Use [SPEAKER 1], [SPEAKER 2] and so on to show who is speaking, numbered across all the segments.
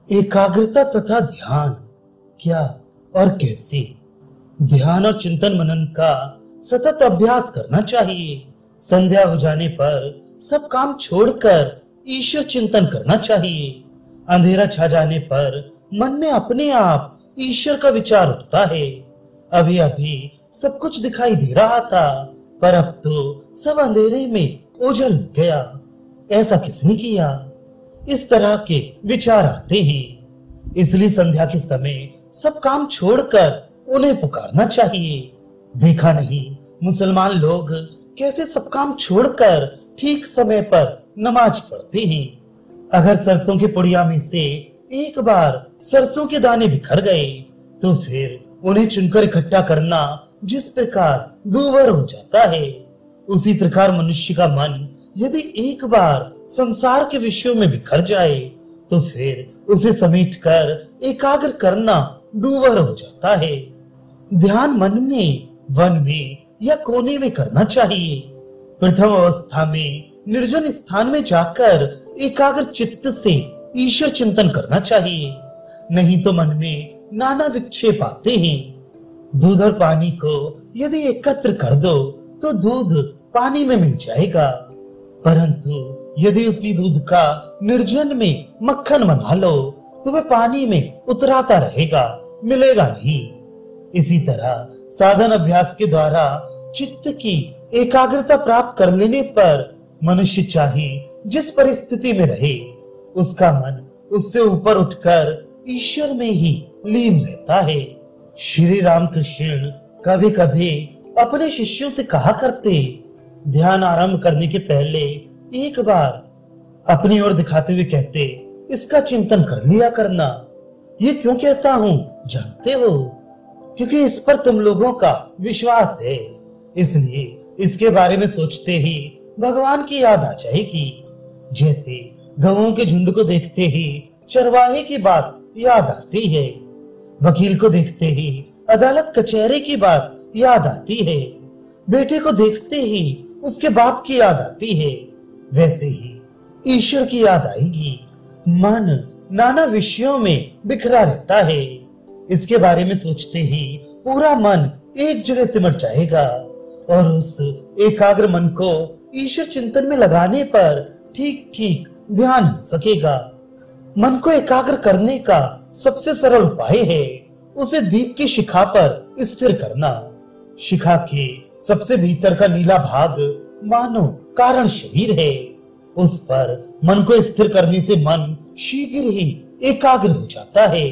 [SPEAKER 1] एकाग्रता तथा ध्यान क्या और कैसे? ध्यान और चिंतन मनन का सतत अभ्यास करना चाहिए। संध्या हो जाने पर सब काम छोड़कर ईश्वर चिंतन करना चाहिए। अंधेरा छा जाने पर मन में अपने आप ईश्वर का विचार उठता है। अभी अभी सब कुछ दिखाई दे रहा था, पर अब तो सब अंधेरे में ओझल हो गया। ऐसा किसने किया? इस तरह के विचार आते हैं। इसलिए संध्या के समय सब काम छोड़कर उन्हें पुकारना चाहिए। देखा नहीं मुसलमान लोग कैसे सब काम छोड़कर ठीक समय पर नमाज पढ़ते हैं। अगर सरसों के पुड़िया में से एक बार सरसों के दाने बिखर गए तो फिर उन्हें चुनकर इकट्ठा करना जिस प्रकार दूभर हो जाता है, उसी प्रकार मनुष्य का मन यदि एक बार संसार के विषयों में बिखर जाए तो फिर उसे समेटकर एकाग्र करना दूभर हो जाता है। ध्यान मन में, वन में या कोने में करना चाहिए। प्रथम अवस्था में निर्जन स्थान में जाकर एकाग्र चित्त से ईश्वर चिंतन करना चाहिए, नहीं तो मन में नाना विक्षेप आते हैं। दूध और पानी को यदि एकत्र कर दो तो दूध पानी में मिल जाएगा, परंतु यदि उसी दूध का निर्जन में मक्खन बना लो तो वह पानी में उतराता रहेगा, मिलेगा नहीं। इसी तरह साधन अभ्यास के द्वारा चित्त की एकाग्रता प्राप्त कर लेने पर मनुष्य चाहे जिस परिस्थिति में रहे, उसका मन उससे ऊपर उठकर ईश्वर में ही लीन रहता है। श्री रामकृष्ण कभी कभी अपने शिष्यों से कहा करते, ध्यान आरंभ करने के पहले एक बार अपनी ओर दिखाते हुए कहते, इसका चिंतन कर लिया करना। ये क्यों कहता हूँ जानते हो? क्योंकि इस पर तुम लोगों का विश्वास है, इसलिए इसके बारे में सोचते ही भगवान की याद आ जाएगी। जैसे गौओं के झुंड को देखते ही चरवाहे की बात याद आती है, वकील को देखते ही अदालत कचहरी की बात याद आती है, बेटे को देखते ही उसके बाप की याद आती है, वैसे ही ईश्वर की याद आएगी। मन नाना विषयों में बिखरा रहता है, इसके बारे में सोचते ही पूरा मन एक जगह सिमट जाएगा और उस एकाग्र मन को ईश्वर चिंतन में लगाने पर ठीक ठीक ध्यान हो सकेगा। मन को एकाग्र करने का सबसे सरल उपाय है उसे दीप की शिखा पर स्थिर करना। शिखा के सबसे भीतर का नीला भाग मानो कारण शरीर है। उस पर मन को स्थिर करने से मन शीघ्र ही एकाग्र हो जाता है।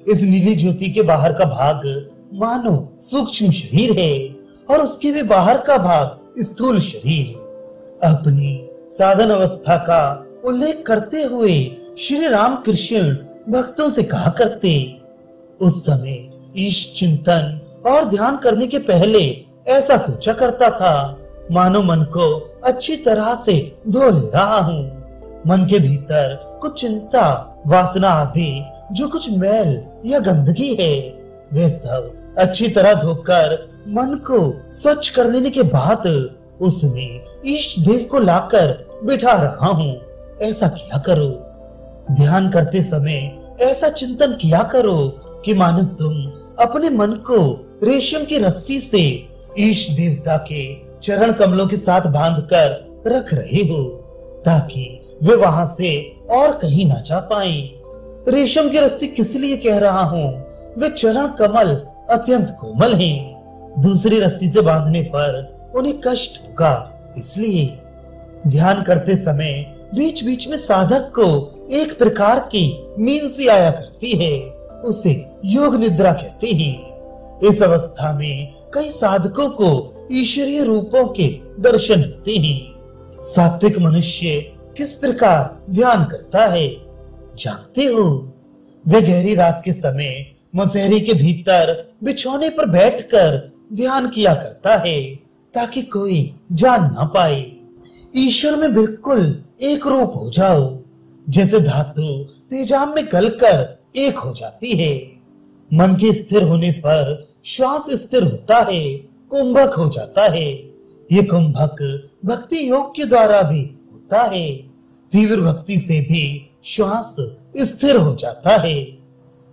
[SPEAKER 1] इस नीली ज्योति के बाहर का भाग मानो सूक्ष्म शरीर है और उसके भी बाहर का भाग स्थूल शरीर। अपनी साधन अवस्था का उल्लेख करते हुए श्री रामकृष्ण भक्तों से कहा करते, उस समय ईश चिंतन और ध्यान करने के पहले ऐसा सोचा करता था, मानो मन को अच्छी तरह से धो ले रहा हूँ। मन के भीतर कुछ चिंता, वासना आदि जो कुछ मैल या गंदगी है, वे सब अच्छी तरह धोकर मन को स्वच्छ कर लेने के बाद उसमें ईश देव को लाकर बिठा रहा हूँ। ऐसा किया करो। ध्यान करते समय ऐसा चिंतन किया करो कि मानो तुम अपने मन को रेशम की रस्सी से ईश देवता के चरण कमलों के साथ बांधकर रख रहे हो, ताकि वे वहां से और कहीं ना जा पाए। रेशम की रस्सी किस लिए कह रहा हूँ? वे चरण कमल अत्यंत कोमल हैं। दूसरी रस्सी से बांधने पर उन्हें कष्ट होगा, इसलिए ध्यान करते समय बीच बीच में साधक को एक प्रकार की नींद सी आया करती है, उसे योग निद्रा कहते हैं। इस अवस्था में कई साधकों को ईश्वरीय रूपों के दर्शन होते हैं। सात्विक मनुष्य किस प्रकार ध्यान करता है जानते हो? वे गहरी रात के समय मौसेरी के भीतर बिछौने पर बैठकर ध्यान किया करता है, ताकि कोई जान ना पाए। ईश्वर में बिल्कुल एक रूप हो जाओ, जैसे धातु तेजाब में गलकर एक हो जाती है। मन के स्थिर होने पर श्वास स्थिर होता है, कुंभक हो जाता है। ये कुंभक भक्ति योग के द्वारा भी होता है। तीव्र भक्ति से भी श्वास स्थिर हो जाता है।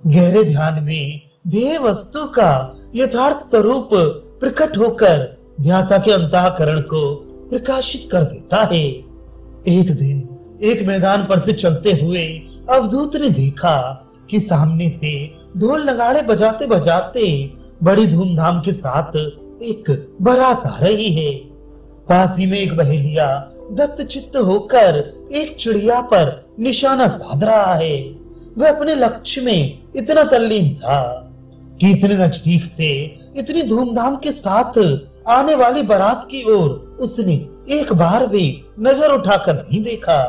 [SPEAKER 1] गहरे ध्यान में ध्येय वस्तु का यथार्थ स्वरूप प्रकट होकर ध्याता के अंतःकरण को प्रकाशित कर देता है। एक दिन एक मैदान पर से चलते हुए अवधूत ने देखा कि सामने से ढोल नगाड़े बजाते बजाते बड़ी धूमधाम के साथ एक बारात आ रही है। पास ही में एक बहेलिया दत्त चित्त होकर एक चिड़िया पर निशाना साध रहा है। वह अपने लक्ष्य में इतना तल्लीन था कि इतने नजदीक से इतनी धूमधाम के साथ आने वाली बारात की ओर उसने एक बार भी नजर उठाकर नहीं देखा।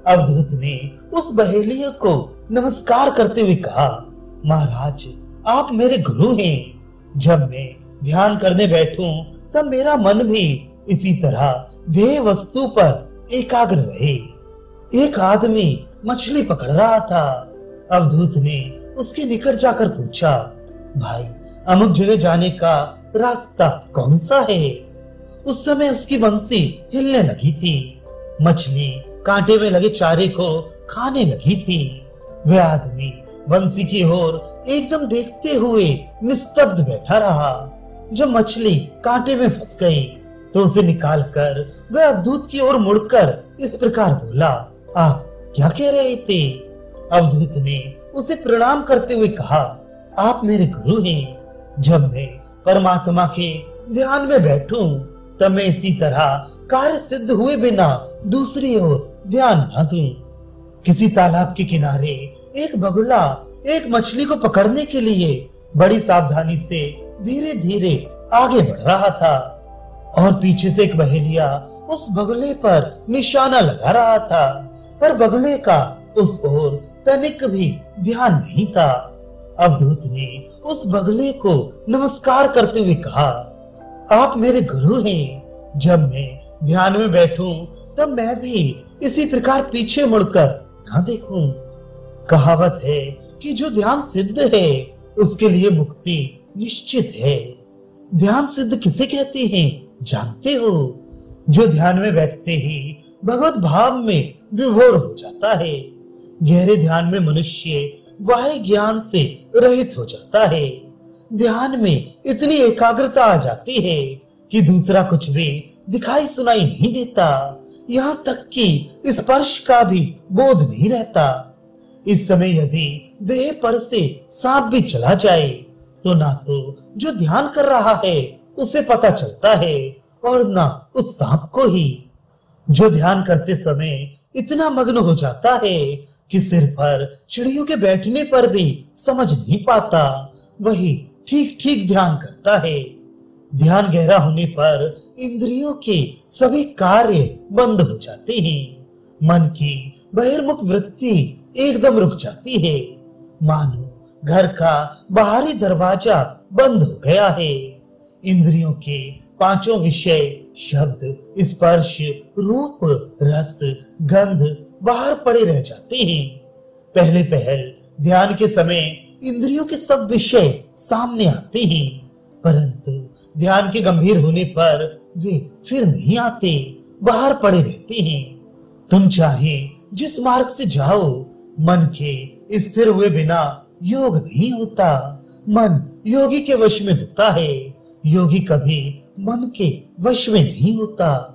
[SPEAKER 1] अवधूत ने उस बहेलिया को नमस्कार करते हुए कहा, महाराज आप मेरे गुरु हैं। जब मैं ध्यान करने बैठूं तब मेरा मन भी इसी तरह ध्येय वस्तु पर एकाग्र रहे। एक आदमी मछली पकड़ रहा था। अवधूत ने उसके निकट जाकर पूछा, भाई अमुक जगह जाने का रास्ता कौन सा है? उस समय उसकी बंसी हिलने लगी थी। मछली कांटे में लगे चारे को खाने लगी थी। वह आदमी बंसी की ओर एकदम देखते हुए निस्तब्ध बैठा रहा। जब मछली कांटे में फंस गई तो उसे निकालकर वह अवधूत की ओर मुड़कर इस प्रकार बोला, आप क्या कह रहे थे? अवधूत ने उसे प्रणाम करते हुए कहा, आप मेरे गुरु हैं। जब मैं परमात्मा के ध्यान में बैठूं तब मैं इसी तरह कार्य सिद्ध हुए बिना दूसरी ओर ध्यान न दूं। किसी तालाब के किनारे एक बगुला एक मछली को पकड़ने के लिए बड़ी सावधानी से धीरे धीरे आगे बढ़ रहा था और पीछे से एक बहेलिया उस बगुले पर निशाना लगा रहा था, पर बगुले का उस ओर तनिक भी ध्यान नहीं था। अवधूत ने उस बगुले को नमस्कार करते हुए कहा, आप मेरे गुरु हैं। जब मैं ध्यान में बैठूं तब मैं भी इसी प्रकार पीछे मुड़कर ना देखूं। कहावत है कि जो ध्यान सिद्ध है उसके लिए मुक्ति निश्चित है। ध्यान सिद्ध किसे कहते हैं जानते हो? जो ध्यान में बैठते ही भगवत भाव में विभोर हो जाता है। गहरे ध्यान में मनुष्य वाह्य ज्ञान से रहित हो जाता है। ध्यान में इतनी एकाग्रता आ जाती है कि दूसरा कुछ भी दिखाई सुनाई नहीं देता, यहाँ तक कि स्पर्श का भी बोध नहीं रहता। इस समय यदि देह पर से सांप भी चला जाए तो ना तो जो ध्यान कर रहा है उसे पता चलता है और ना उस सांप को ही। जो ध्यान करते समय इतना मग्न हो जाता है कि सिर पर चिड़ियों के बैठने पर भी समझ नहीं पाता, वही ठीक ठीक ध्यान करता है। ध्यान गहरा होने पर इंद्रियों के सभी कार्य बंद हो जाते हैं। मन की बहिर्मुख वृत्ति एकदम रुक जाती है, मानो घर का बाहरी दरवाजा बंद हो गया है। इंद्रियों के पांचों विषय शब्द, स्पर्श, रूप, रस, गंध बाहर पड़े रह जाते हैं। पहले पहल ध्यान के समय इंद्रियों के सब विषय सामने आते हैं, परंतु ध्यान के गंभीर होने पर वे फिर नहीं आते, बाहर पड़े रहते हैं। तुम चाहे जिस मार्ग से जाओ, मन के स्थिर हुए बिना योग नहीं होता। मन योगी के वश में होता है, योगी कभी मन के वश में नहीं होता।